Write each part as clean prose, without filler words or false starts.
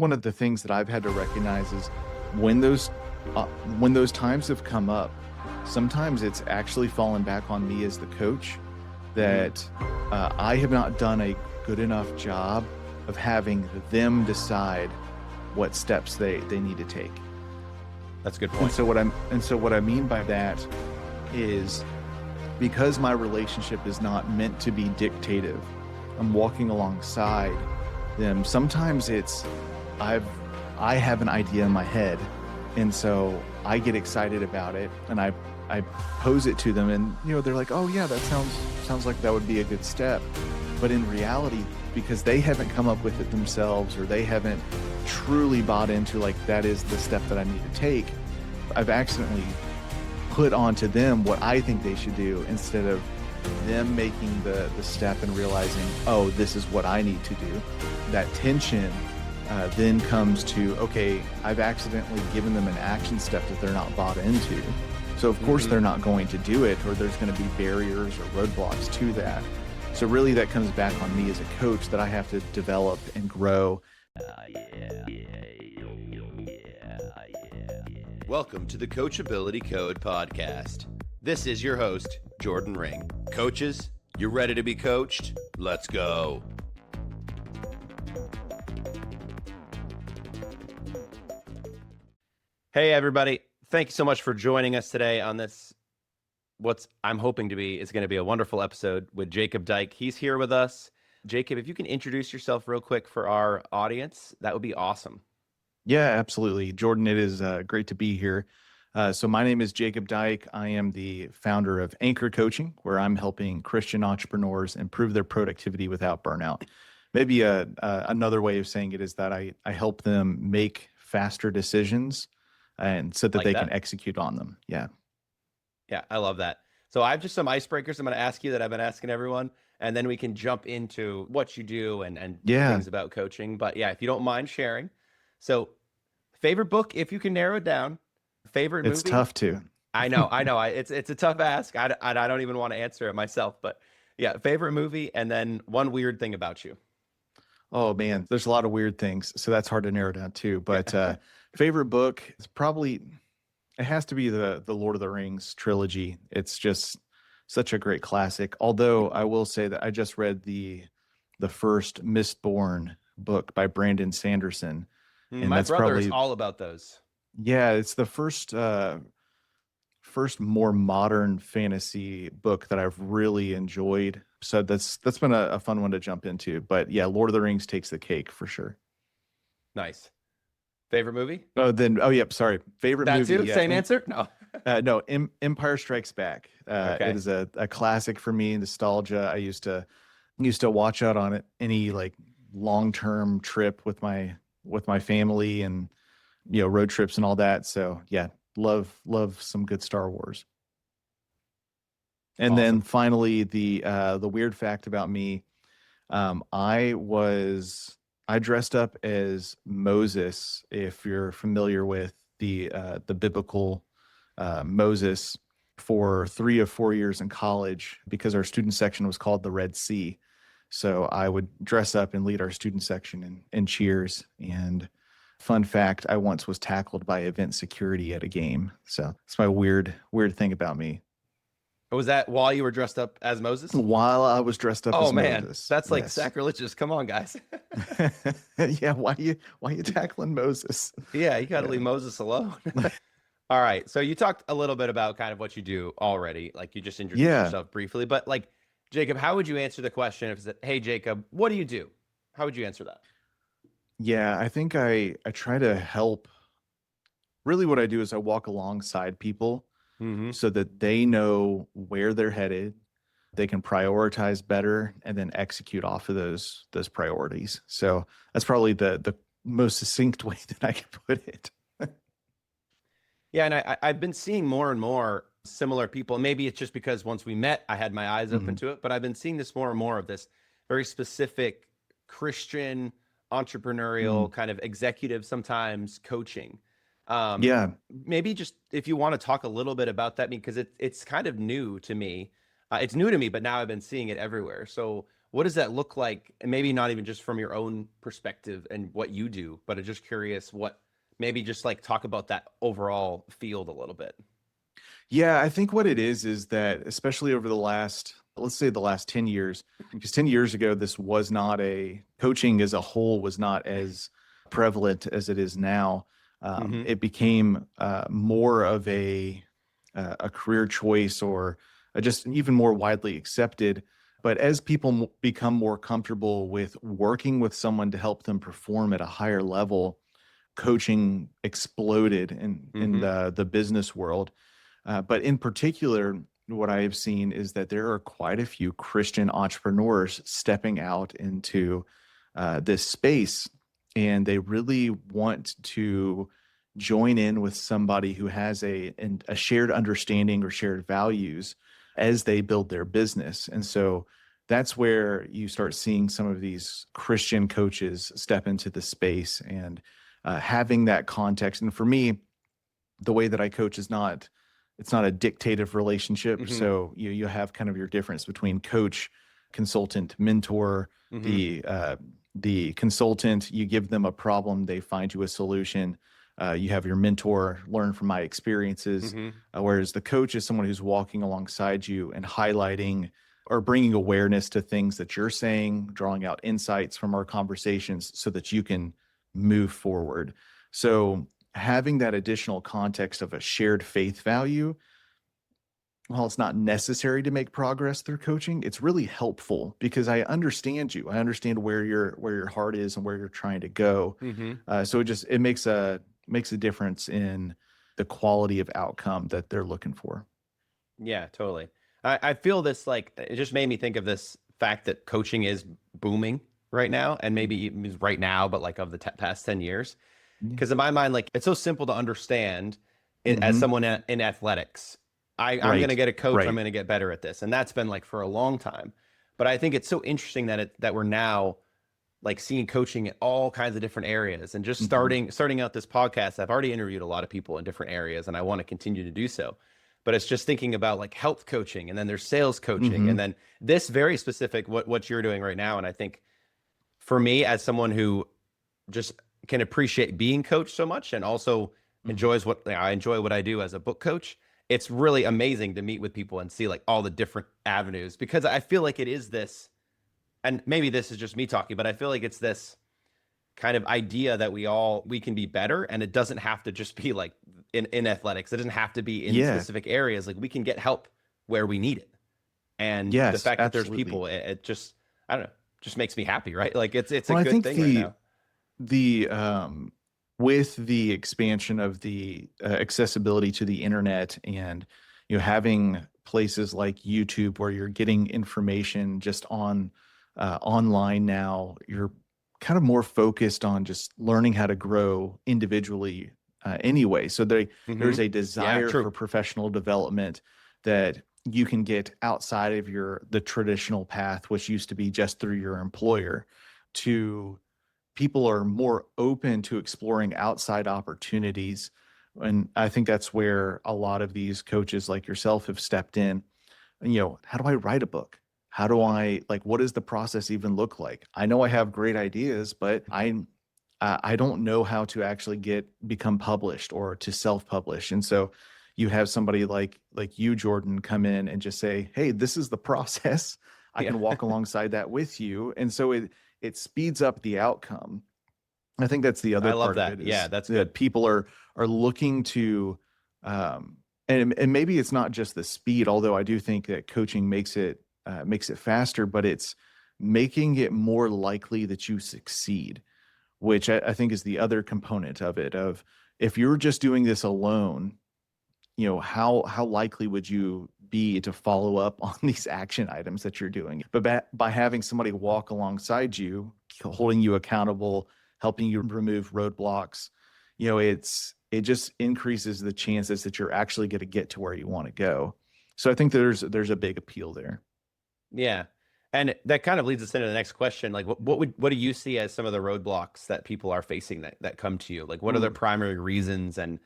One of the things that I've had to recognize is when those when those times have come up, sometimes it's actually fallen back on me as the coach that I have not done a good enough job of having them decide what steps they need to take. That's a good point. And so what I mean by that is, because my relationship is not meant to be dictative, I'm walking alongside them. Sometimes it's I have an idea in my head, and so I get excited about it, and I pose it to them, and they're like, "Oh yeah, that sounds like that would be a good step." But in reality, because they haven't come up with it themselves, or they haven't truly bought into like that is the step that I need to take, I've accidentally put onto them what I think they should do instead of them making the step and realizing, oh, this is what I need to do. That tension then comes to, okay, I've accidentally given them an action step that they're not bought into. So of course they're not going to do it, or there's going to be barriers or roadblocks to that. So really that comes back on me as a coach, that I have to develop and grow. Welcome to the Coachability Code podcast. This is your host, Jordan Ring. Coaches, you ready to be coached? Let's go. Hey, everybody. Thank you so much for joining us today on this, what I'm hoping to be, is going to be a wonderful episode with Jacob Dyke. He's here with us. Jacob, if you can introduce yourself real quick for our audience, that would be awesome. Yeah, absolutely. Jordan, it is great to be here. So my name is Jacob Dyke. I am the founder of Anchor Coaching, where I'm helping Christian entrepreneurs improve their productivity without burnout. Maybe another way of saying it is that I help them make faster decisions, and so that they can execute on them. Yeah. Yeah, I love that. So I have just some icebreakers I'm going to ask you that I've been asking everyone, and then we can jump into what you do and things about coaching. But yeah, if you don't mind sharing. So favorite book, if you can narrow it down. Favorite movie? It's tough to. I know. It's a tough ask. I don't even want to answer it myself. But yeah, favorite movie, and then one weird thing about you. Oh man, there's a lot of weird things, so that's hard to narrow down too. But favorite book is probably, it has to be the Lord of the Rings trilogy. It's just such a great classic. Although I will say that I just read the first Mistborn book by Brandon Sanderson, and my that's brother probably is all about those. Yeah, it's the first more modern fantasy book that I've really enjoyed. So that's been a fun one to jump into. But yeah, Lord of the Rings takes the cake for sure. Nice. Favorite movie? Yep, sorry. Favorite that movie. Too? Yeah. Same answer? No. No, Empire Strikes Back. Okay. It is a classic for me, nostalgia. I used to watch out on it any like long-term trip with my family, and road trips and all that. So yeah, love some good Star Wars. And then finally, the weird fact about me, I dressed up as Moses, if you're familiar with the biblical Moses, for 3 or 4 years in college, because our student section was called the Red Sea. So I would dress up and lead our student section in cheers. And fun fact, I once was tackled by event security at a game. So it's my weird thing about me. Was that while you were dressed up as Moses? While I was dressed up as man, Moses. That's like sacrilegious. Come on, guys. Yeah, why you tackling Moses? Yeah, you got to leave Moses alone. All right. So you talked a little bit about kind of what you do already. Like you just introduced yourself briefly. But like, Jacob, how would you answer the question if it's, hey, Jacob, what do you do? How would you answer that? Yeah, I think I try to help. Really what I do is I walk alongside people so that they know where they're headed, they can prioritize better, and then execute off of those priorities. So that's probably the most succinct way that I can put it. Yeah, and I've been seeing more and more similar people. Maybe it's just because once we met, I had my eyes open to it, but I've been seeing this more and more of this very specific Christian entrepreneurial kind of executive, sometimes coaching. Maybe just if you want to talk a little bit about that, because it's kind of new to me. It's new to me, but now I've been seeing it everywhere. So what does that look like? And maybe not even just from your own perspective and what you do, but I'm just curious what maybe just like talk about that overall field a little bit. Yeah, I think what it is that especially over the last, let's say the last 10 years, because 10 years ago, this was not coaching as a whole was not as prevalent as it is now. Mm-hmm. It became more of a career choice or just even more widely accepted. But as people become more comfortable with working with someone to help them perform at a higher level, coaching exploded in Mm-hmm. the business world. But in particular, what I have seen is that there are quite a few Christian entrepreneurs stepping out into this space, and they really want to join in with somebody who has a shared understanding or shared values as they build their business. And so that's where you start seeing some of these Christian coaches step into the space and having that context. And for me, the way that I coach is not it's not a dictative relationship. Mm-hmm. So you have kind of your difference between coach, consultant, mentor. Mm-hmm. The consultant, you give them a problem, they find you a solution. You have your mentor, learn from my experiences. Mm-hmm. Whereas the coach is someone who's walking alongside you and highlighting or bringing awareness to things that you're saying, drawing out insights from our conversations so that you can move forward. So having that additional context of a shared faith value, while it's not necessary to make progress through coaching, it's really helpful because I understand you. I understand where your heart is and where you're trying to go. Mm-hmm. So it makes a difference in the quality of outcome that they're looking for. Yeah, totally. I feel this like it just made me think of this fact that coaching is booming right now, and maybe even right now, but like of the past 10 years. Because in my mind, like it's so simple to understand it, as Mm-hmm. someone in athletics. I'm going to Right. get a coach. I'm Right. going to get better at this, and that's been like for a long time. But I think it's so interesting that we're now like seeing coaching in all kinds of different areas, and just Mm-hmm. starting out this podcast. I've already interviewed a lot of people in different areas, and I want to continue to do so. But it's just thinking about like health coaching, and then there's sales coaching, Mm-hmm. and then this very specific what you're doing right now. And I think for me, as someone who just can appreciate being coached so much and also Mm-hmm. enjoys what I enjoy what I do as a book coach. It's really amazing to meet with people and see like all the different avenues, because I feel like it is this, and maybe this is just me talking, but I feel like it's this kind of idea that we can be better, and it doesn't have to just be like in athletics. It doesn't have to be in Yeah. specific areas. Like we can get help where we need it. And the Yes, fact that there's absolutely. people, it just, I don't know, just makes me happy, right? Like it's a Well, I good think thing right now. the with the expansion of the accessibility to the internet and having places like YouTube where you're getting information just on online now, you're kind of more focused on just learning how to grow individually anyway. So Hmm. there's a Yeah, desire for true. professional development that you can get outside of the traditional path, which used to be just through your employer, to people are more open to exploring outside opportunities. And I think that's where a lot of these coaches like yourself have stepped in. And, how do I write a book? How do I what does the process even look like? I know I have great ideas, but I don't know how to actually become published or to self-publish. And so you have somebody like you, Jordan, come in and just say, "Hey, this is the process. I Yeah. can walk alongside that with you." And so it speeds up the outcome. I think that's the I other love part of that. it Yeah, is that's good. that people are looking to and maybe it's not just the speed, although I do think that coaching makes it faster, but it's making it more likely that you succeed, which I think is the other component of it. Of if you're just doing this alone, how likely would you be to follow up on these action items that you're doing? But by having somebody walk alongside you, holding you accountable, helping you remove roadblocks, it just increases the chances that you're actually going to get to where you want to go. So I think there's a big appeal there. Yeah. And that kind of leads us into the next question. Like what do you see as some of the roadblocks that people are facing that come to you? Like what are the Ooh. primary reasons? And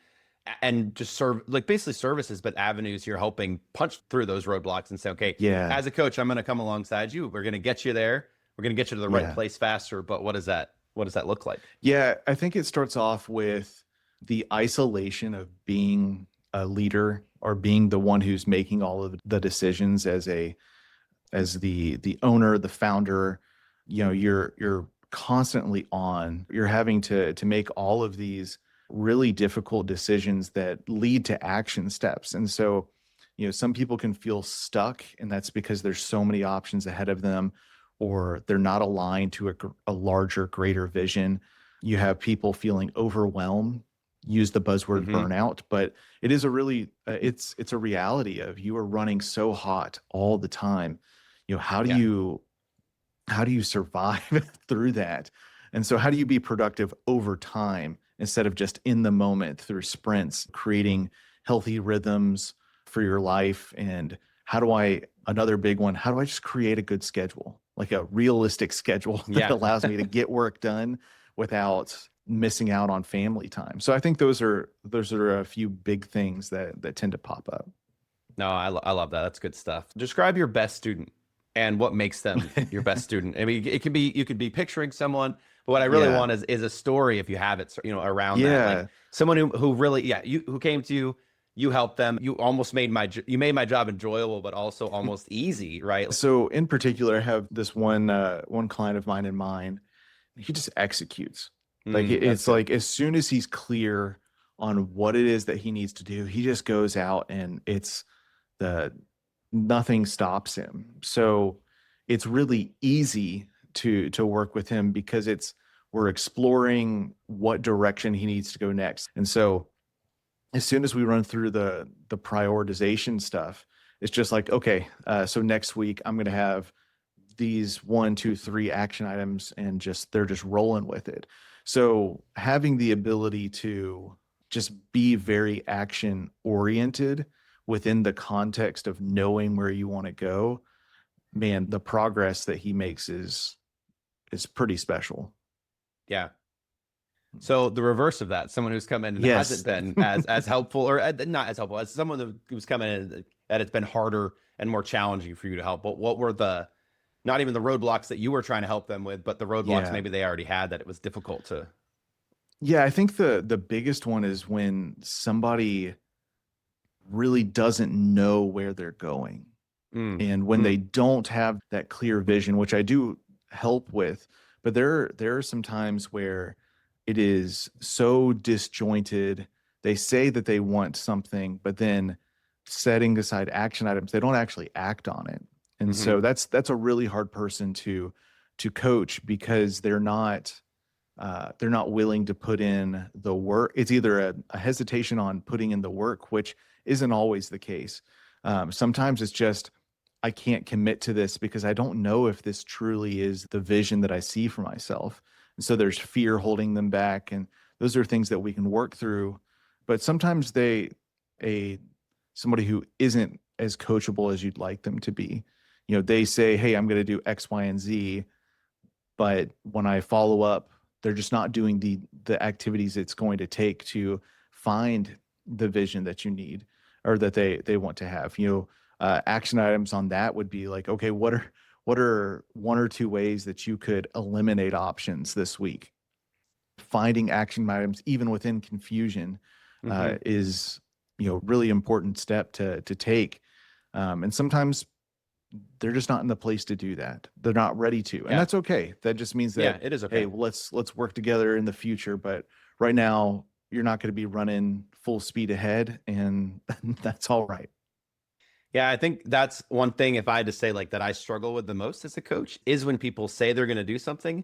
and just serve, like basically services, but avenues you're helping punch through those roadblocks and say, okay, Yeah. as a coach, I'm going to come alongside you. We're going to get you there. We're going to get you to the right Yeah. place faster. But what does that look like? Yeah. I think it starts off with the isolation of being a leader or being the one who's making all of the decisions as the owner, the founder. You're constantly on. You're having to make all of these really difficult decisions that lead to action steps. And so, some people can feel stuck, and that's because there's so many options ahead of them, or they're not aligned to a larger, greater vision. You have people feeling overwhelmed. Use the buzzword Mm-hmm. burnout, but it is a really it's a reality of you are running so hot all the time. How do Yeah. you survive through that? And so how do you be productive over time instead of just in the moment through sprints, creating healthy rhythms for your life? And another big one, how do I just create a good schedule, like a realistic schedule that Yeah. allows me to get work done without missing out on family time? So I think those are a few big things that tend to pop up. No, I love that. That's good stuff. Describe your best student and what makes them your best student. I mean, you could be picturing someone, but what I really Yeah. want is a story if you have it, around that. Like Yeah. someone who really, yeah, who came to you, you helped them, you almost you made my job enjoyable, but also almost easy, right? So in particular, I have this one client of mine in mind. He just executes. Like That's it's good. like as soon as he's clear on what it is that he needs to do, he just goes out and the nothing stops him. So it's really easy to work with him because we're exploring what direction he needs to go next. And so as soon as we run through the prioritization stuff, it's just like, okay, so next week I'm going to have these 1, 2, 3 action items, and they're just rolling with it. So having the ability to just be very action oriented within the context of knowing where you want to go, man, the progress that he makes is pretty special. Yeah. So the reverse of that, someone who's come in and Yes. hasn't been as helpful, or not as helpful, as someone who's come in that it's been harder and more challenging for you to help. But what were not even the roadblocks that you were trying to help them with, but the roadblocks Yeah. maybe they already had that it was difficult to? Yeah, I think the biggest one is when somebody really doesn't know where they're going. And when they don't have that clear vision, which I do help with, but there are some times where it is so disjointed. They say that they want something, but then setting aside action items, they don't actually act on it. And so that's a really hard person to coach because they're not willing to put in the work. It's either a hesitation on putting in the work, which isn't always the case. Sometimes it's just, I can't commit to this because I don't know if this truly is the vision that I see for myself. And so there's fear holding them back. And those are things that we can work through. But sometimes somebody who isn't as coachable as you'd like them to be, they say, hey, I'm going to do X, Y, and Z. But when I follow up, they're just not doing the activities it's going to take to find the vision that you need or that they want to have. Action items on that would be like, okay, what are 1 or 2 ways that you could eliminate options this week? Finding action items even within confusion is really important step to take. And sometimes they're just not in the place to do that. They're not ready to, and that's okay. That just means that, it is okay. hey, well, let's work together in the future. But right now, you're not going to be running full speed ahead, and that's all right. Yeah, I think that's one thing, if I had to say, like, that I struggle with the most as a coach, is when people say they're going to do something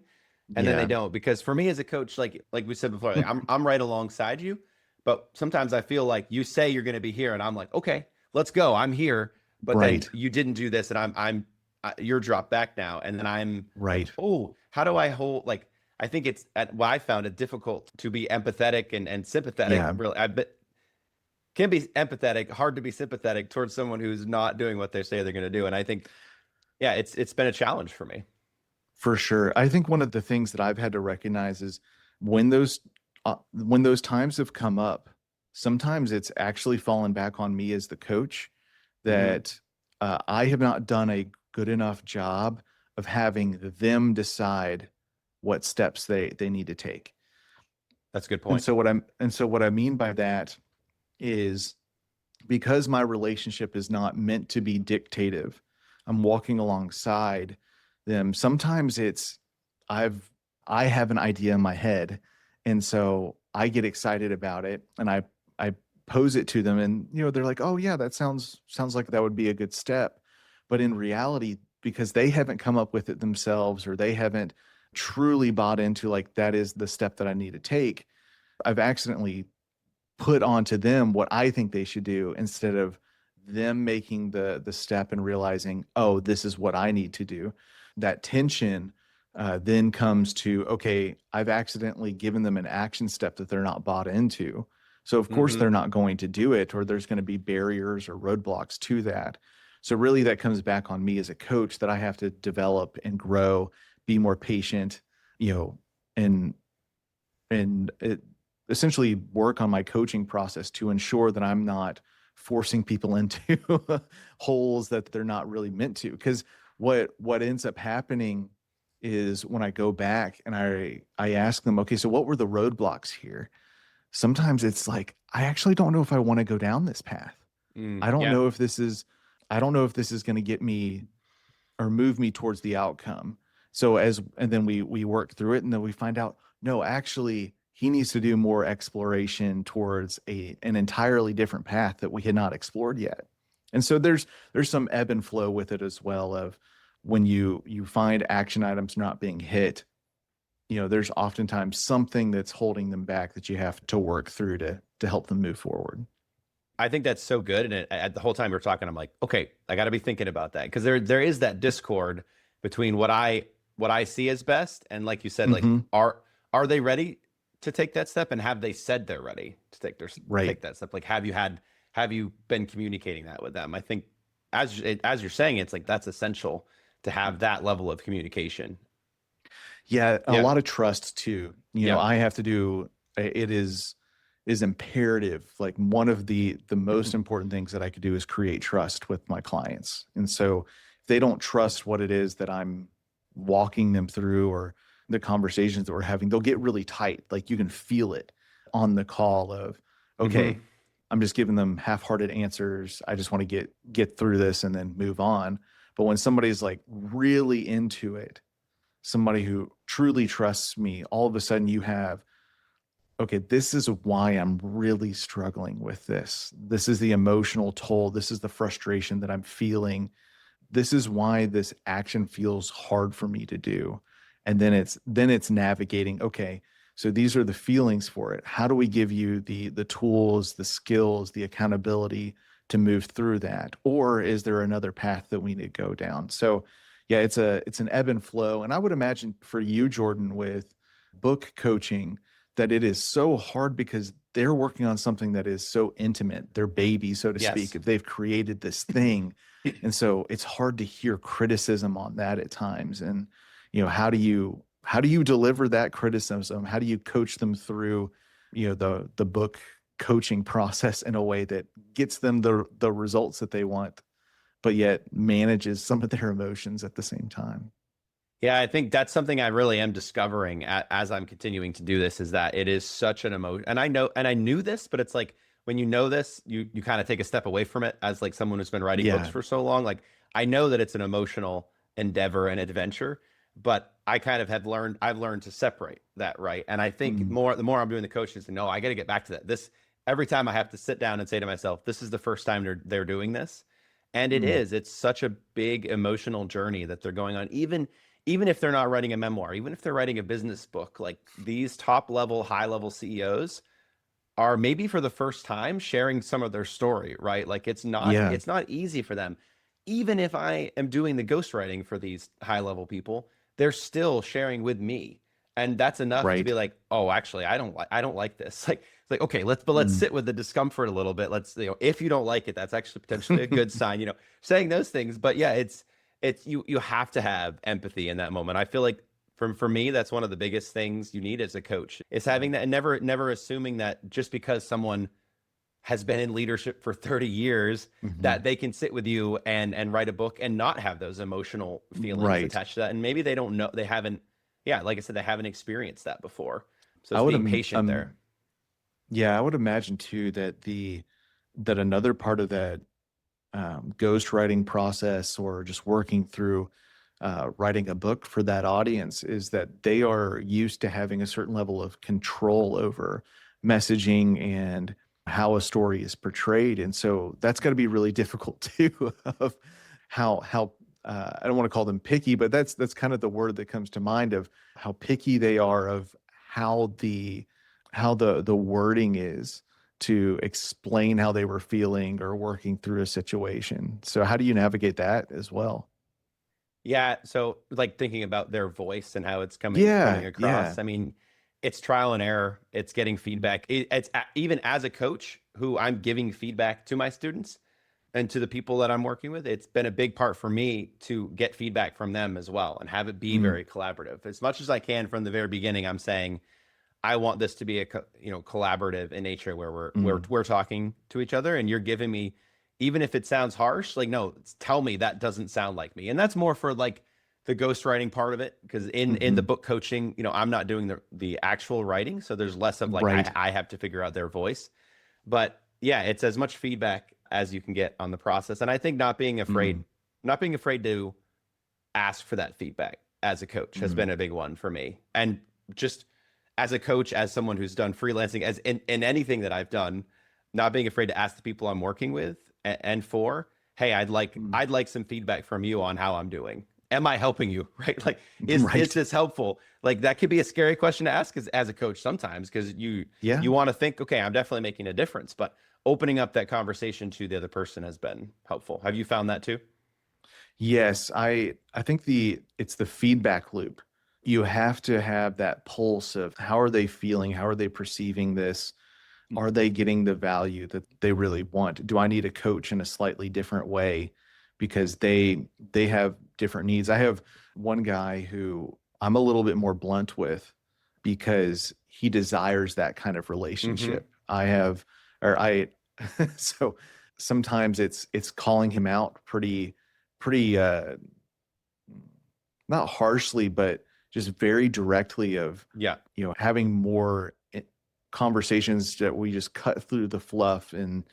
and then they don't. Because for me as a coach, like we said before, like, I'm right alongside you, but sometimes I feel like you say you're going to be here and I'm like, okay, let's go, I'm here, but then you didn't do this and you're dropped back now, and then I'm right. like, oh, how do I hold, like, I think it's what I found it difficult to be empathetic and sympathetic. Yeah. Really, can be empathetic, hard to be sympathetic towards someone who's not doing what they say they're going to do. And I think, yeah, it's been a challenge for me. For sure. I think one of the things that I've had to recognize is when those times have come up, sometimes it's actually fallen back on me as the coach Hmm. that I have not done a good enough job of having them decide what steps they need to take. That's a good And point. so what I mean by that is because my relationship is not meant to be dictative, I'm walking alongside them. Sometimes I've I have an idea in my head, and so I get excited about it, and I pose it to them, and they're like, "Oh yeah, that sounds like that would be a good step." But in reality, because they haven't come up with it themselves, or they haven't truly bought into like that is the step that I need to take, I've accidentally put onto them what I think they should do instead of them making the step and realizing, oh, this is what I need to do. That tension then comes to, okay, I've accidentally given them an action step that they're not bought into. So of course Hmm. they're not going to do it, or there's going to be barriers or roadblocks to that. So really that comes back on me as a coach that I have to develop and grow, be more patient, you know, and and essentially work on my coaching process to ensure that I'm not forcing people into holes that they're not really meant to. Because what ends up happening is when I go back and I ask them, okay, so what were the roadblocks here? Sometimes it's like, I actually don't know if I want to go down this path. I don't Yeah. know if this is I don't know if this is going to get me or move me towards the outcome. So and then we work through it, and then we find out, no, actually he needs to do more exploration towards an entirely different path that we had not explored yet. And so there's some ebb and flow with it as well of when you find action items not being hit, there's oftentimes something that's holding them back that you have to work through to help them move forward. I think that's so good. And at the whole time we're talking, I'm like, okay, I got to be thinking about that because there is that discord between what I see as best and, like you said, like Hmm. are they ready to take that step, and have they said they're ready to Right. take that step? Like, have you been communicating that with them? I think as you're saying, it's like that's essential to have that level of communication. Yeah, a Yeah. lot of trust too. Yep. I have to do it is imperative. Like one of the most important things that I could do is create trust with my clients. And so if they don't trust what it is that I'm walking them through or the conversations that we're having, they'll get really tight. Like you can feel it on the call of, Hmm. okay, I'm just giving them half-hearted answers. I just want to get through this and then move on. But when somebody's like really into it, somebody who truly trusts me, all of a sudden you have, okay, this is why I'm really struggling with this. This is the emotional toll. This is the frustration that I'm feeling. This is why this action feels hard for me to do. And then it's navigating, okay, so these are the feelings for it. How do we give you the tools, the skills, the accountability to move through that? Or is there another path that we need to go down? So yeah, it's an ebb and flow. And I would imagine for you, Jordan, with book coaching, that it is so hard because they're working on something that is so intimate, their baby, so to speak, Yes. if they've created this thing. And so it's hard to hear criticism on that at times. And, how do you deliver that criticism? How do you coach them through, the book coaching process in a way that gets them the results that they want, but yet manages some of their emotions at the same time? Yeah, I think that's something I really am discovering as I'm continuing to do this, is that it is such an emotion. And I know, and I knew this, but it's like when you know this, you kind of take a step away from it as like someone who's been writing books Yeah. for so long. Like I know that it's an emotional endeavor and adventure, but I kind of I've learned to separate that, right? And I think Mm, the more I'm doing the coaching is, no, I got to get back to that. This every time I have to sit down and say to myself, this is the first time they're doing this. And mm. it's such a big emotional journey that they're going on, even if they're not writing a memoir, even if they're writing a business book. Like these top level, high level CEOs are maybe for the first time sharing some of their story, right? Like Yeah. it's not easy for them. Even if I am doing the ghostwriting for these high level people, they're still sharing with me. And that's enough to be Right. like, oh, actually, I don't like this. Like, it's like, okay, let's Mm. sit with the discomfort a little bit. Let's, if you don't like it, that's actually potentially a good sign, saying those things. But yeah, it's you have to have empathy in that moment. I feel like for me, that's one of the biggest things you need as a coach, is having that, and never assuming that just because someone has been in leadership for 30 years Mhm. that they can sit with you and write a book and not have those emotional feelings Right. attached to that. And maybe they don't know, they haven't, yeah, like I said, they haven't experienced that before. So I it's would being patient there. yeah, I would imagine too that that another part of that ghostwriting process or just working through writing a book for that audience is that they are used to having a certain level of control over messaging and how a story is portrayed. And so that's got to be really difficult too of how I don't want to call them picky, but that's kind of the word that comes to mind of how picky they are of how the wording is to explain how they were feeling or working through a situation. So how do you navigate that as well? Yeah, so like thinking about their voice and how it's coming Yeah, yeah. across. I mean, it's trial and error. It's getting feedback. Even as a coach who I'm giving feedback to my students and to the people that I'm working with, it's been a big part for me to get feedback from them as well and have it be Mm, very collaborative. As much as I can from the very beginning, I'm saying I want this to be collaborative in nature where mm. we're talking to each other and you're giving me, even if it sounds harsh, like no, tell me that doesn't sound like me. And that's more for like the ghostwriting part of it, because in the Mhm. book coaching, I'm not doing the actual writing, so there's less of like Right. I have to figure out their voice. But yeah, it's as much feedback as you can get on the process. And I think Mm, not being afraid to ask for that feedback as a coach has mm. been a big one for me. And just as a coach, as someone who's done freelancing, as in anything that I've done, not being afraid to ask the people I'm working with and for, hey, Mm. I'd like some feedback from you on how I'm doing. Am I helping you? Right? Like, is Right. this helpful? Like that could be a scary question to ask as a coach sometimes, because Yeah. you want to think, okay, I'm definitely making a difference. But opening up that conversation to the other person has been helpful. Have you found that too? Yes, I think it's the feedback loop. You have to have that pulse of how are they feeling? How are they perceiving this? Are they getting the value that they really want? Do I need a coach in a slightly different way because they have different needs? I have one guy who I'm a little bit more blunt with because he desires that kind of Mm-hmm. relationship. I have or I so sometimes it's calling him out pretty not harshly but just very directly of Yeah. having more conversations that we just cut through the fluff and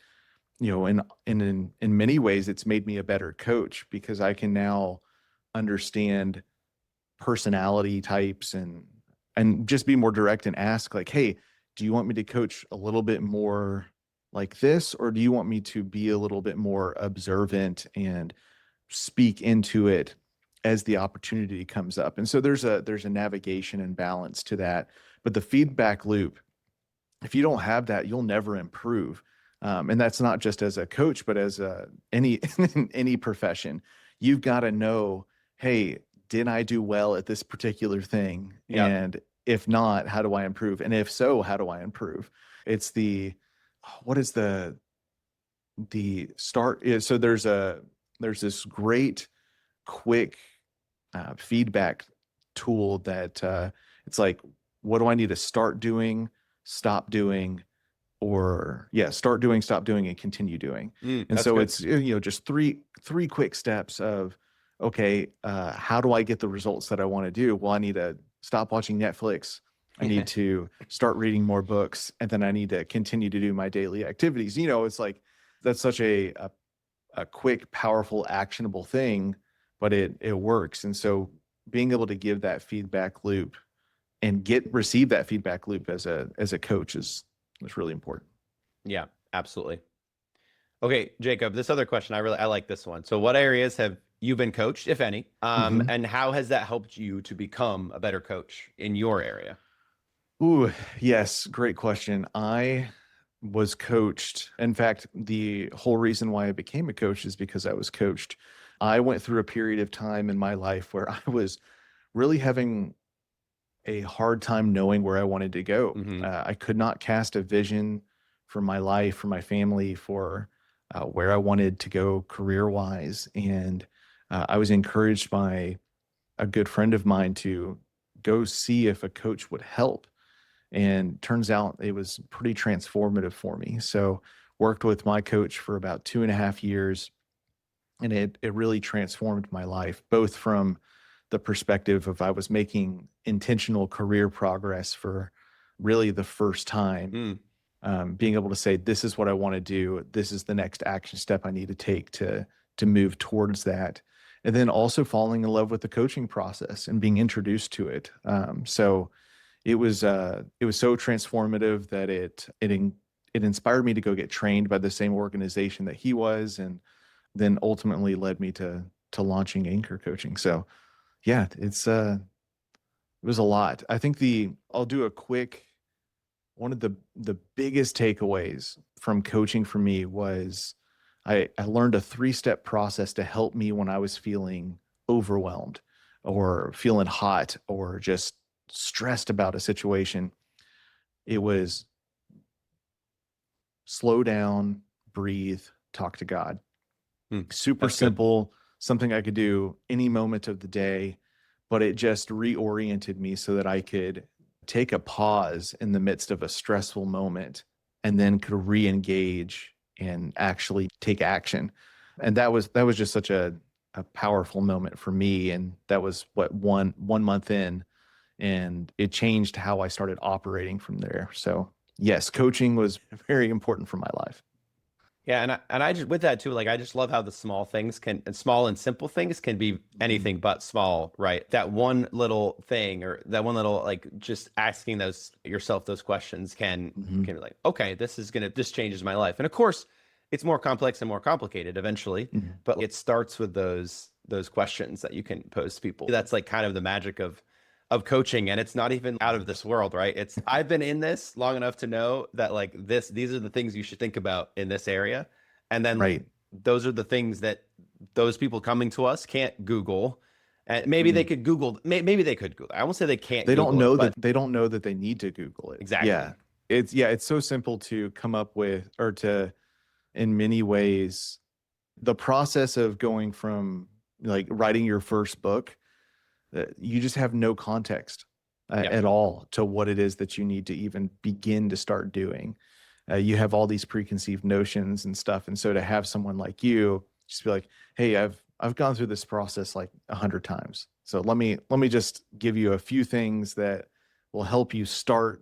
in many ways it's made me a better coach because I can now understand personality types and just be more direct and ask like, hey, do you want me to coach a little bit more like this or do you want me to be a little bit more observant and speak into it as the opportunity comes up? And so there's a navigation and balance to that, but the feedback loop, if you don't have that, you'll never improve. And that's not just as a coach, but as any in any profession. You've got to know, hey, did I do well at this particular thing? Yeah. And if not, how do I improve? And if so, how do I improve? It's what is the start is so there's this great quick feedback tool that it's like, what do I need to start doing, stop doing, or yeah, start doing, stop doing, and continue doing. And That's so good. it's just three quick steps of okay, how do I get the results that I want to do? Well, I need to stop watching Netflix. I need to start reading more books, and then I need to continue to do my daily activities. It's like that's such a quick, powerful, actionable thing, but it works. And so being able to give that feedback loop and receive that feedback loop as a coach is really important. Yeah, absolutely. Okay, Jacob, this other question, I like this one. So what areas have you been coached, if any? Mhm. And how has that helped you to become a better coach in your area? Ooh, yes, great question. I was coached. In fact, the whole reason why I became a coach is because I was coached. I went through a period of time in my life where I was really having a hard time knowing where I wanted to go. Hmm. I could not cast a vision for my life, for my family, for where I wanted to go career wise. And I was encouraged by a good friend of mine to go see if a coach would help. And turns out it was pretty transformative for me. So worked with my coach for about 2.5 years, and it really transformed my life, both from the perspective of I was making intentional career progress for really the first time, Mm. being able to say, this is what I want to do. This is the next action step I need to take to move towards that. And then also falling in love with the coaching process and being introduced to it. So it was so transformative that it inspired me to go get trained by the same organization that he was, and then ultimately led me to launching Anchor Coaching. So yeah, it was a lot. I think I'll do a quick one of the biggest takeaways from coaching for me was I learned a 3-step process to help me when I was feeling overwhelmed or feeling hot or just stressed about a situation. It was slow down, breathe, talk to God. Super That's good. simple, something I could do any moment of the day, but it just reoriented me so that I could take a pause in the midst of a stressful moment and then could re-engage and actually take action. And that was just such a powerful moment for me. And that was what, one month in, and it changed how I started operating from there. So yes, coaching was very important for my life. Yeah, and I just with that too, like I just love how the small things can and small and simple things can be anything but small, right? That one little thing or that one little like just asking those yourself those questions can be like, okay, this changes my life. And of course, it's more complex and more complicated eventually, Mhm. but it starts with those questions that you can pose to people. That's like kind of the magic of coaching, and it's not even out of this world, right? It's I've been in this long enough to know that like these are the things you should think about in this area, and then Right. those are the things that those people coming to us can't Google, and maybe they Mhm. could Google, maybe they could Google. I won't say they can't They don't Google it, know but that they need to Google it. exactly, Yeah. It's so simple to come up with, or to, in many ways, the process of going from like writing your first book, you just have no context yeah, at all to what it is that you need to even begin to start doing. You have all these preconceived notions and stuff. And so to have someone like you just be like, hey, I've gone through this process like 100 times. So let me just give you a few things that will help you start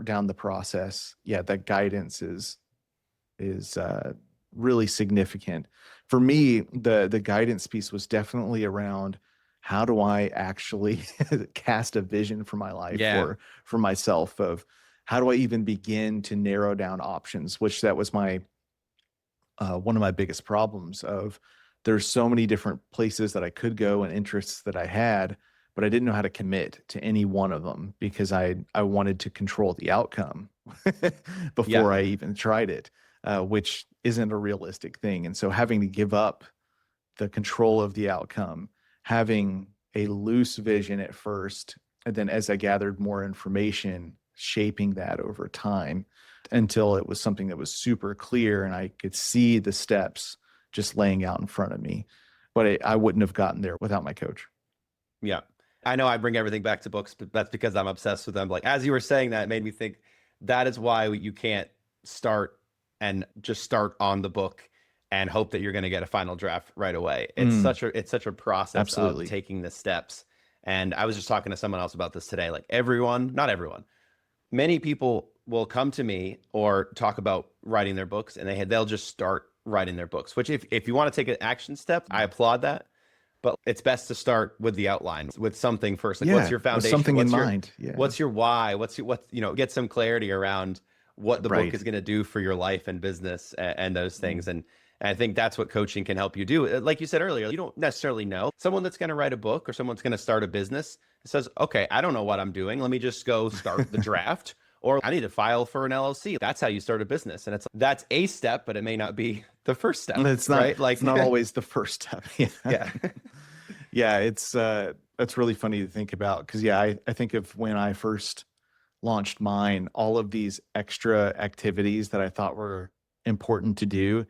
down the process. Yeah, that guidance is really significant. For me, the guidance piece was definitely around how do I actually cast a vision for my life, yeah, for myself, of how do I even begin to narrow down options, which that was my one of my biggest problems of there's so many different places that I could go and interests that I had, but I didn't know how to commit to any one of them because I wanted to control the outcome yeah, before I even tried it, which isn't a realistic thing. And so having to give up the control of the outcome, having a loose vision at first, and then as I gathered more information, shaping that over time until it was something that was super clear and I could see the steps just laying out in front of me. But I wouldn't have gotten there without my coach. yeah. I know I bring everything back to books, but that's because I'm obsessed with them. Like as you were saying that, it made me think that is why you can't start and just start on the book and hope that you're going to get a final draft right away. Mm, It's such a process of absolutely. taking the steps. And I was just talking to someone else about this today. Like everyone, not everyone, many people will come to me or talk about writing their books and they'll just start writing their books, which if you want to take an action step, I applaud that. But it's best to start with the outline, with something first. Like, what's Yeah, your with foundation? something in mind. Yeah. What's your why? Get some clarity around what the book Right. is going to do for your life and business and those Mm, things. And I think that's what coaching can help you do. Like you said earlier, you don't necessarily know someone that's going to write a book or someone's going to start a business. Says, okay, I don't know what I'm doing. Let me just go start the draft. Or I need to file for an LLC. That's how you start a business. And that's a step, but it may not be the first step, right? it's Like, not always the first step. Yeah. yeah. Yeah, it's really funny to think about because yeah, I think of when I first launched mine, all of these extra activities that I thought were important to do,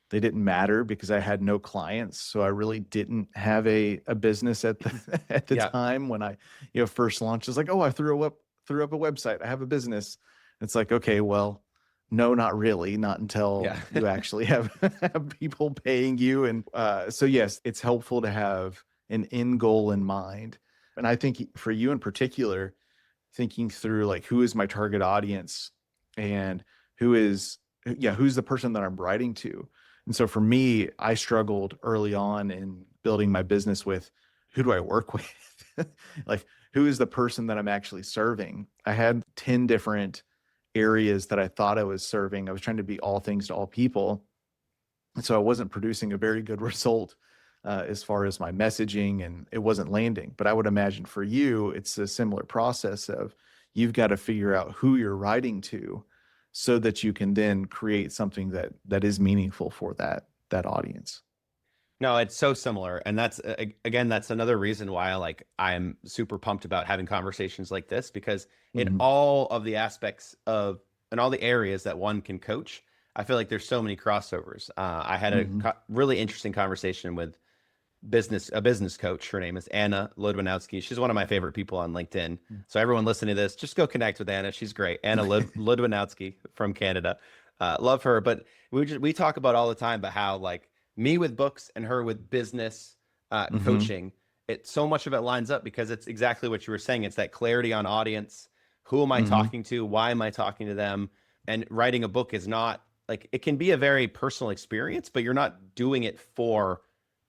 they didn't matter because I had no clients. So I really didn't have a business at the at the Yeah. time when I, first launched. It's like, oh, I threw up a website. I have a business. It's like, okay, well, No, not really. Not until Yeah. you actually have, have people paying you. And so, yes, it's helpful to have an end goal in mind. And I think for you in particular, thinking through like who is my target audience and who is, yeah, who's the person that I'm writing to. And so for me, I struggled early on in building my business with who do I work with? Like, who is the person that I'm actually serving? I had 10 different areas that I thought I was serving. I was trying to be all things to all people. And so I wasn't producing a very good result as far as my messaging, and it wasn't landing. But I would imagine for you, it's a similar process of you've got to figure out who you're writing to so that you can then create something that is meaningful for that audience. No, it's so similar. And that's again, that's another reason why I am super pumped about having conversations like this, because in Mhm. all of the aspects of and all the areas that one can coach, I feel like there's so many crossovers. I had a Mhm. really interesting conversation with a business coach. Her name is Anna Ludwinowski. She's one of my favorite people on LinkedIn. So everyone listening to this, just go connect with Anna. She's great. Anna Ludwinowski from Canada. Love her. But we talk about all the time about how me with books and her with business Mhm. coaching, it so much of it lines up because it's exactly what you were saying. It's that clarity on audience. Who am I Mhm. talking to? Why am I talking to them? And writing a book is not it can be a very personal experience, but you're not doing it for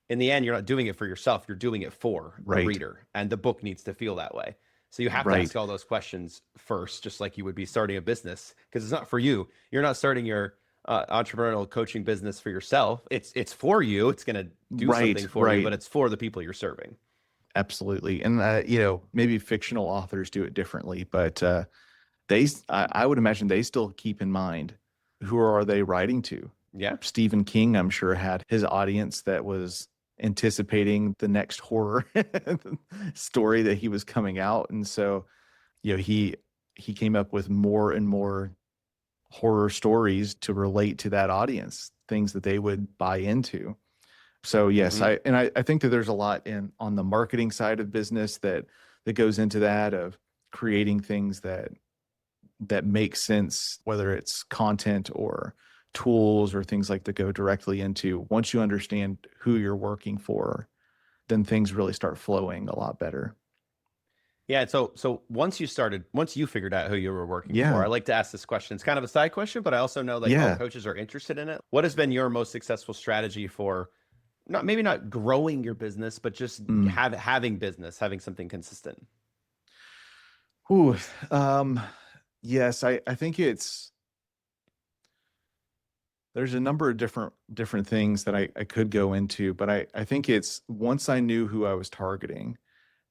in the end, you're not doing it for yourself. You're doing it for the Right. reader, and the book needs to feel that way. So you have to ask Right. all those questions first, just like you would be starting a business, because it's not for you. You're not starting your entrepreneurial coaching business for yourself. It's for you. It's going to do Right. something for you, but Right. it's for the people you're serving. Absolutely. And maybe fictional authors do it differently, but I would imagine they still keep in mind who are they writing to. Yeah. Stephen King, I'm sure, had his audience that was anticipating the next horror story that he was coming out. And so, he came up with more and more horror stories to relate to that audience, things that they would buy into. So yes, Hmm. I think that there's a lot in on the marketing side of business that goes into that of creating things that make sense, whether it's content or tools or things like that go directly into once you understand who you're working for, then things really start flowing a lot better. Yeah. So once you figured out who you were working for, Yeah. I like to ask this question. It's kind of a side question, but I also know Yeah. coaches are interested in it. What has been your most successful strategy for not maybe not growing your business, but just Mm. having something consistent? Ooh. Um, yes, I think there's a number of different things that I could go into, but I think it's once I knew who I was targeting,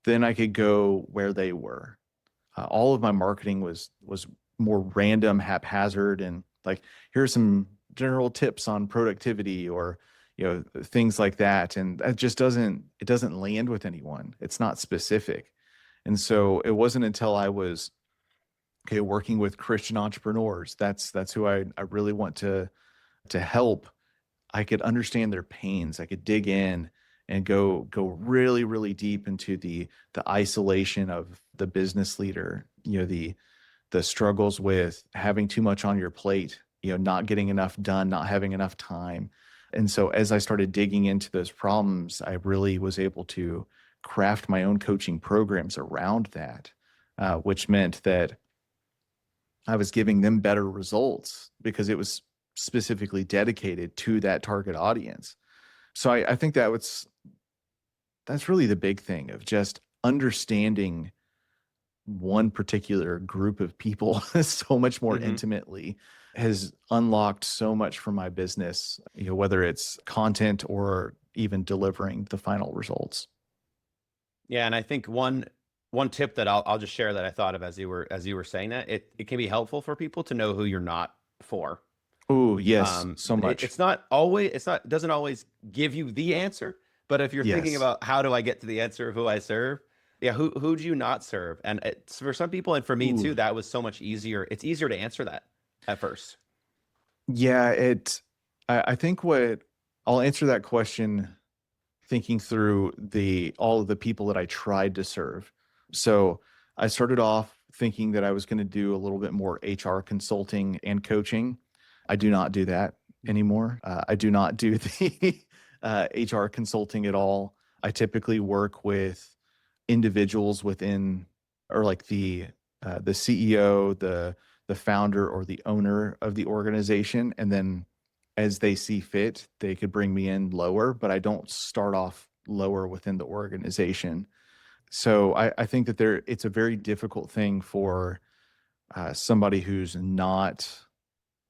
then I could go where they were. All of my marketing was more random, haphazard, and like here's some general tips on productivity or things like that, and that just doesn't land with anyone. It's not specific, and so it wasn't until I was working with Christian entrepreneurs. That's who I really want to help. I could understand their pains. I could dig in and go really, really deep into the isolation of the business leader, the struggles with having too much on your plate, not getting enough done, not having enough time. And so as I started digging into those problems, I really was able to craft my own coaching programs around that, which meant that I was giving them better results because it was specifically dedicated to that target audience. So I think that's really the big thing of just understanding one particular group of people so much more Hmm. intimately has unlocked so much for my business, whether it's content or even delivering the final results. Yeah, and I think one tip that I'll just share that I thought of as you were saying that it can be helpful for people to know who you're not for. Oh, yes, so much. It's not always it doesn't always give you the answer, but if you're thinking Yes. about how do I get to the answer of who I serve, yeah, who do you not serve? And it's for some people and for me Ooh. too, that was so much easier. It's easier to answer that at first. Yeah, I think what I'll answer that question thinking through the all of the people that I tried to serve. So I started off thinking that I was going to do a little bit more HR consulting and coaching. I do not do that anymore. I do not do the HR consulting at all. I typically work with individuals within, or like the CEO, the founder, or the owner of the organization, and then as they see fit, they could bring me in lower, but I don't start off lower within the organization. So I think that it's a very difficult thing for somebody who's not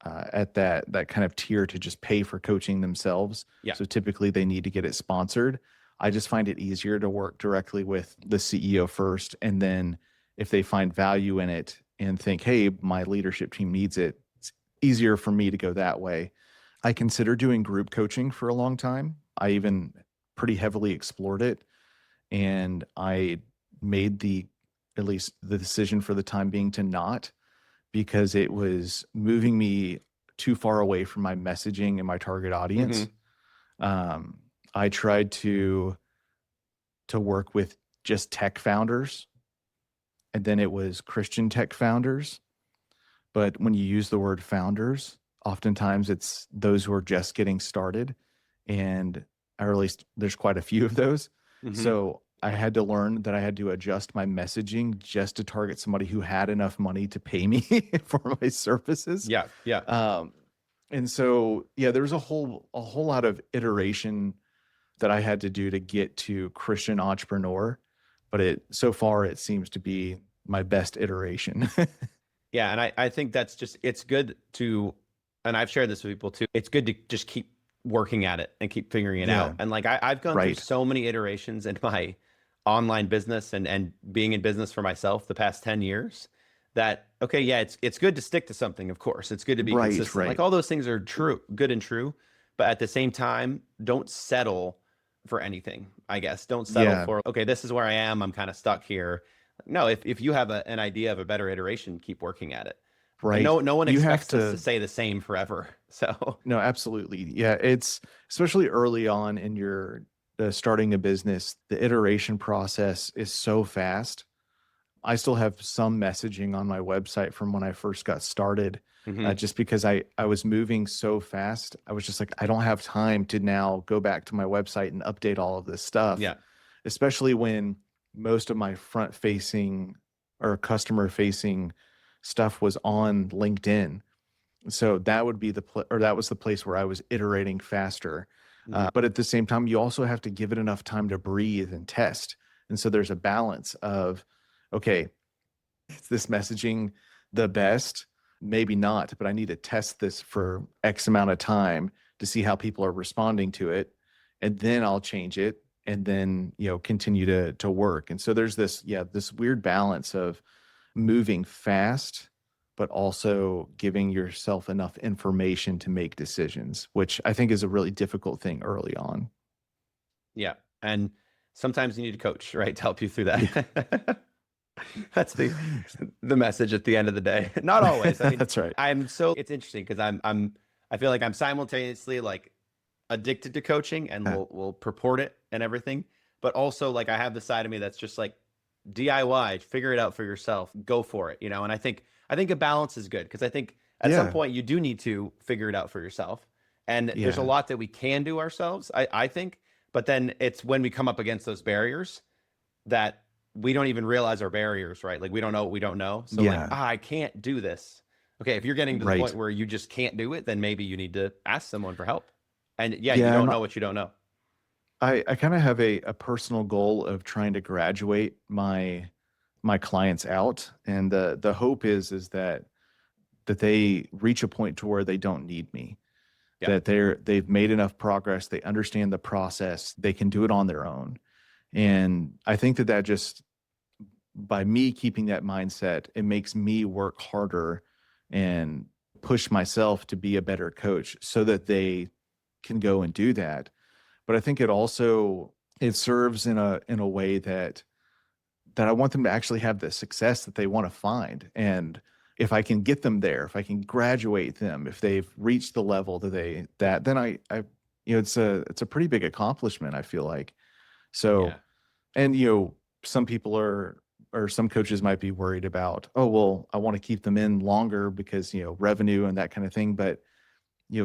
at that kind of tier to just pay for coaching themselves. Yeah. So typically they need to get it sponsored. I just find it easier to work directly with the CEO first. And then if they find value in it and think, hey, my leadership team needs it, it's easier for me to go that way. I considered doing group coaching for a long time. I even pretty heavily explored it. And I made at least the decision for the time being to not, because it was moving me too far away from my messaging and my target audience. I tried to work with just tech founders, and then it was Christian tech founders. But when you use the word founders, oftentimes it's those who are just getting started, or at least there's quite a few of those. So I had to learn that I had to adjust my messaging just to target somebody who had enough money to pay me for my services. Yeah. And so, there was a whole lot of iteration that I had to do to get to Christian entrepreneur, but so far it seems to be my best iteration. Yeah. And I think it's good to, and I've shared this with people too. It's good to just keep working at it and keep figuring it out. And like, I've gone through so many iterations in my online business and being in business for myself the past 10 years that, okay, yeah, it's good to stick to something. Of course, it's good to be consistent. Like all those things are true, good and true. But at the same time, don't settle for anything, I guess. Don't settle for, okay, this is where I am. I'm kind of stuck here. No, if you have an idea of a better iteration, keep working at it. Right. No one expects us to say the same forever. So no, absolutely. Yeah. It's especially early on in your starting a business, the iteration process is so fast. I still have some messaging on my website from when I first got started, just because I was moving so fast. I was just like, I don't have time to now go back to my website and update all of this stuff. Yeah. Especially when most of my front facing or customer facing stuff was on LinkedIn. So that would be that was the place where I was iterating faster. But at the same time, you also have to give it enough time to breathe and test. And so there's a balance of, okay, is this messaging the best? Maybe not, but I need to test this for X amount of time to see how people are responding to it. And then I'll change it and then, continue to work. And so there's this weird balance of moving fast, but also giving yourself enough information to make decisions, which I think is a really difficult thing early on. Yeah. And sometimes you need a coach, right, to help you through that. That's the message at the end of the day. Not always. I mean, that's right. It's interesting because I feel like I'm simultaneously like addicted to coaching and will purport it and everything. But also like I have the side of me that's just like DIY, figure it out for yourself, go for it, And I think a balance is good because I think at some point you do need to figure it out for yourself. And there's a lot that we can do ourselves, I think. But then it's when we come up against those barriers that we don't even realize our barriers, right? Like we don't know what we don't know. So like, I can't do this. Okay, if you're getting to the point where you just can't do it, then maybe you need to ask someone for help. And you don't know what you don't know. I kind of have a personal goal of trying to graduate my clients out. And the hope is that they reach a point to where they don't need me. That they've made enough progress, they understand the process, they can do it on their own. And I think that just by me keeping that mindset, it makes me work harder and push myself to be a better coach so that they can go and do that. But I think it serves in a way that I want them to actually have the success that they want to find. And if I can get them there, if I can graduate them, if they've reached the level then it's a pretty big accomplishment, I feel like. So, and some people are or some coaches might be worried about, oh, well, I want to keep them in longer because, revenue and that kind of thing. But,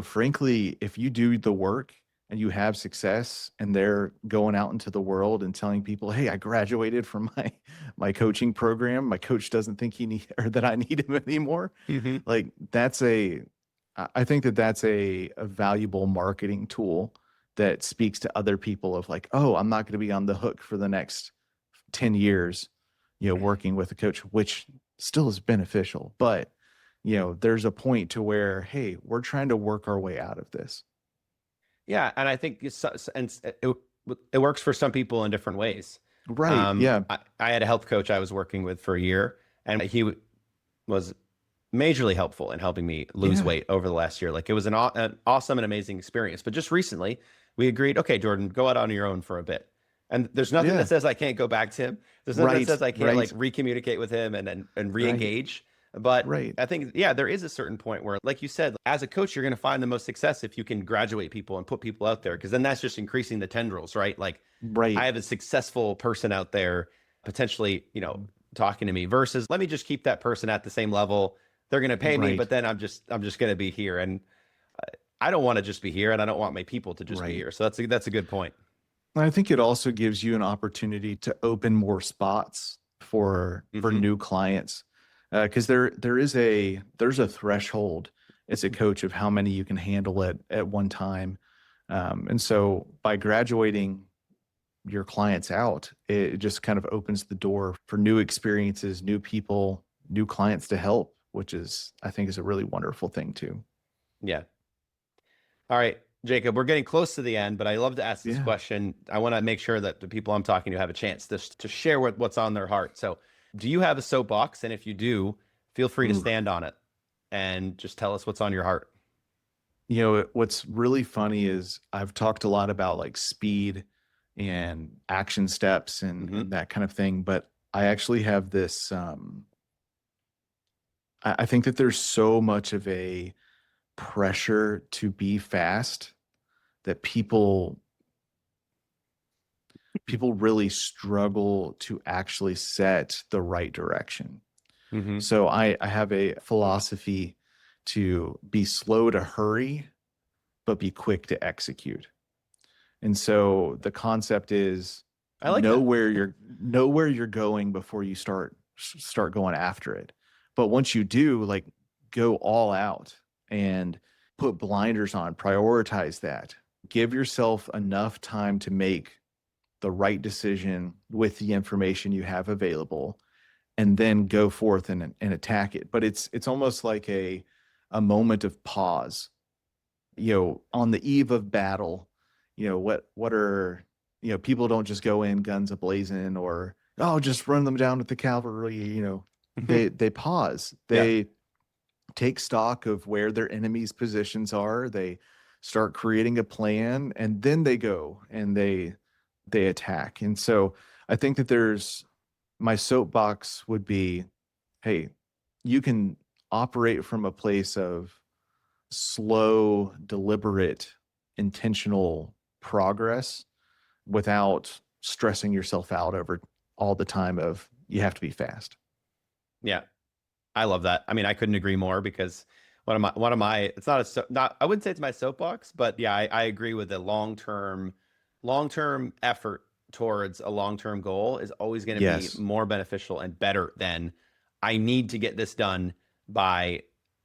frankly, if you do the work and you have success and they're going out into the world and telling people, hey, I graduated from my coaching program. My coach doesn't think or that I need him anymore. Mm-hmm. Like I think that's a valuable marketing tool that speaks to other people of like, oh, I'm not going to be on the hook for the next 10 years, working with a coach, which still is beneficial. But, there's a point to where, hey, we're trying to work our way out of this. Yeah. And I think it works for some people in different ways. Right. Yeah. I had a health coach I was working with for a year, and he was majorly helpful in helping me lose weight over the last year. Like, it was an awesome and amazing experience. But just recently we agreed, okay, Jordan, go out on your own for a bit. And there's nothing that says I can't go back to him. There's nothing that says I can't like recommunicate with him and re-engage. But I think, yeah, there is a certain point where, like you said, as a coach, you're going to find the most success if you can graduate people and put people out there, because then that's just increasing the tendrils, right? Like, I have a successful person out there potentially, talking to me, versus let me just keep that person at the same level. They're going to pay me, but then I'm just going to be here. And I don't want to just be here, and I don't want my people to just be here. So that's a good point. I think it also gives you an opportunity to open more spots for new clients. Because there's a threshold as a coach of how many you can handle at one time. And so by graduating your clients out, it just kind of opens the door for new experiences, new people, new clients to help, which I think is a really wonderful thing too. Yeah. All right, Jacob, we're getting close to the end, but I love to ask this question. I want to make sure that the people I'm talking to have a chance to share what's on their heart. So, do you have a soapbox? And if you do, feel free to stand on it and just tell us what's on your heart. What's really funny is I've talked a lot about like speed and action steps and that kind of thing, but I actually have this, I think that there's so much of a pressure to be fast that people really struggle to actually set the right direction. So I have a philosophy to be slow to hurry, but be quick to execute. And so the concept is know where you're going before you start going after it. But once you do, like, go all out and put blinders on, prioritize that. Give yourself enough time to make the right decision with the information you have available, and then go forth and attack it. But it's almost like a moment of pause. On the eve of battle, what are, people don't just go in guns a-blazing or, oh, just run them down with the cavalry. They pause. They take stock of where their enemy's positions are. They start creating a plan, and then they go and they attack. And so I think that my soapbox would be, hey, you can operate from a place of slow, deliberate, intentional progress without stressing yourself out over all the time of you have to be fast. Yeah. I love that. I mean, I couldn't agree more, because one of my it's not I wouldn't say it's my soapbox, but yeah, I agree with the long-term effort towards a long-term goal is always going to be more beneficial and better than I need to get this done by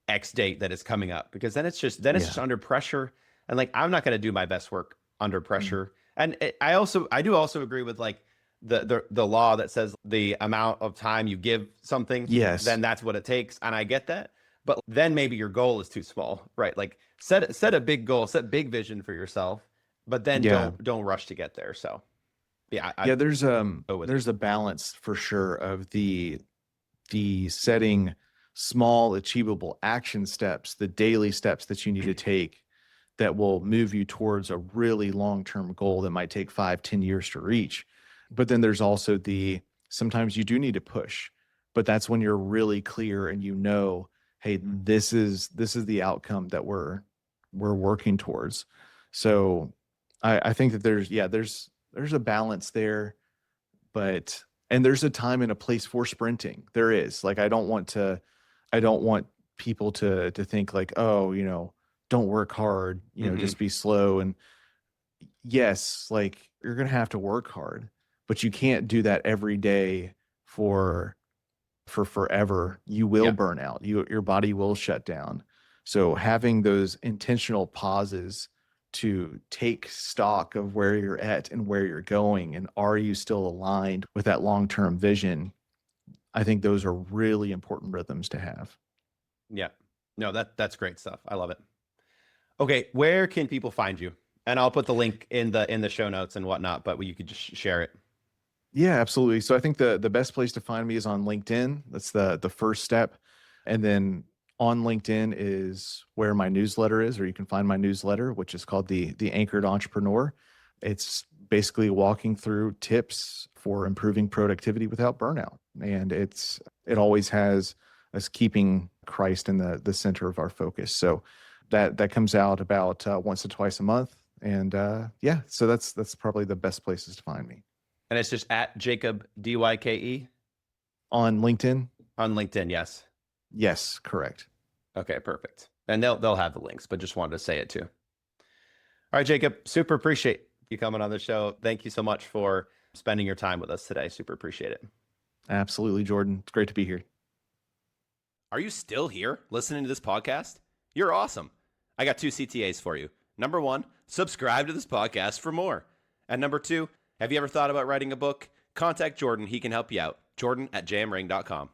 X date that is coming up, because then it's just under pressure, and like, I'm not going to do my best work under pressure. And I do also agree with like the law that says the amount of time you give something, then that's what it takes. And I get that, but then maybe your goal is too small, right? Like, set a big goal, set big vision for yourself, but then don't rush to get there. So there's a balance for sure of the setting small achievable action steps, the daily steps that you need to take that will move you towards a really long-term goal that might take 5-10 years to reach. But then there's also sometimes you do need to push, but that's when you're really clear and hey, this is the outcome that we're working towards. So I think that there's a balance there, but And there's a time and a place for sprinting. There is. Like, I don't want people to think like, oh, don't work hard, just be slow. And yes, like, you're going to have to work hard, but you can't do that every day for forever. You will burn out. Your body will shut down. So having those intentional pauses to take stock of where you're at and where you're going, and are you still aligned with that long-term vision? I think those are really important rhythms to have. Yeah. No, that's great stuff. I love it. Okay, where can people find you? And I'll put the link in the show notes and whatnot, but you could just share it. Yeah, absolutely. So I think the best place to find me is on LinkedIn. That's the first step. And then on LinkedIn is where my newsletter is, or you can find my newsletter, which is called the Anchored Entrepreneur. It's basically walking through tips for improving productivity without burnout. And it always has us keeping Christ in the center of our focus. So that comes out about once or twice a month. And so that's probably the best places to find me. And it's just at Jacob, Dyke. On LinkedIn? On LinkedIn, yes. Yes, correct. Okay, perfect. And they'll have the links, but just wanted to say it too. All right, Jacob, super appreciate you coming on the show. Thank you so much for spending your time with us today. Super appreciate it. Absolutely, Jordan. It's great to be here. Are you still here listening to this podcast? You're awesome. I got 2 CTAs for you. Number 1, subscribe to this podcast for more. And number 2, have you ever thought about writing a book? Contact Jordan. He can help you out. Jordan@jmring.com.